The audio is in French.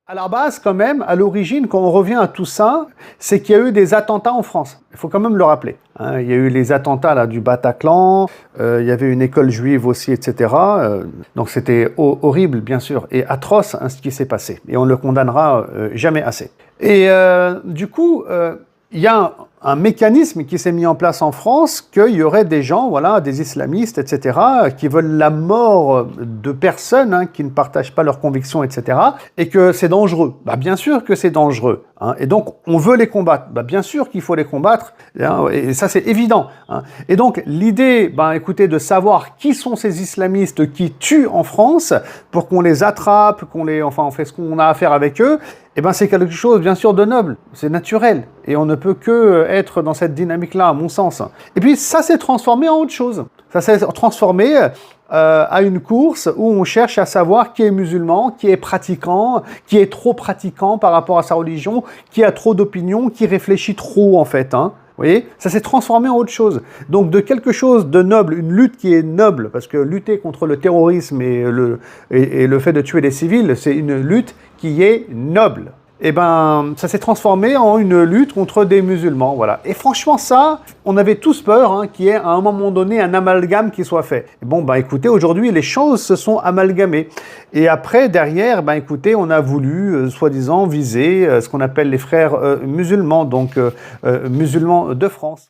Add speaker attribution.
Speaker 1: À la base, quand même, à l'origine, quand on revient à tout ça, c'est qu'il y a eu des attentats en France. Il faut quand même le rappeler. Hein. Il y a eu les attentats là, du Bataclan, il y avait une école juive aussi, etc. Donc c'était horrible, bien sûr, et atroce hein, ce qui s'est passé. Et on ne le condamnera jamais assez. Et du coup, il y a un mécanisme qui s'est mis en place en France qu'il y aurait des gens, voilà, des islamistes, etc., qui veulent la mort de personnes hein, qui ne partagent pas leurs convictions, etc., et que c'est dangereux. Bah, bien sûr que c'est dangereux. Hein, et donc, on veut les combattre. Bah, bien sûr qu'il faut les combattre, hein, et ça, c'est évident. Hein. Et donc, l'idée, bah, écoutez, de savoir qui sont ces islamistes qui tuent en France, pour qu'on les attrape, on fait ce qu'on a à faire avec eux, eh ben c'est quelque chose, bien sûr, de noble. C'est naturel. Et on ne peut que être dans cette dynamique-là, à mon sens. Et puis, ça s'est transformé en autre chose. Ça s'est transformé à une course où on cherche à savoir qui est musulman, qui est pratiquant, qui est trop pratiquant par rapport à sa religion, qui a trop d'opinions, qui réfléchit trop, en fait. Hein. Vous voyez, ça s'est transformé en autre chose. Donc de quelque chose de noble, une lutte qui est noble, parce que lutter contre le terrorisme et le fait de tuer des civils, c'est une lutte qui est noble. Et ben, ça s'est transformé en une lutte contre des musulmans, voilà. Et franchement, ça, on avait tous peur hein, qu'il y ait à un moment donné un amalgame qui soit fait. Et bon, ben écoutez, aujourd'hui, les choses se sont amalgamées. Et après, derrière, ben écoutez, on a voulu, soi-disant, viser ce qu'on appelle les frères musulmans, donc musulmans de France.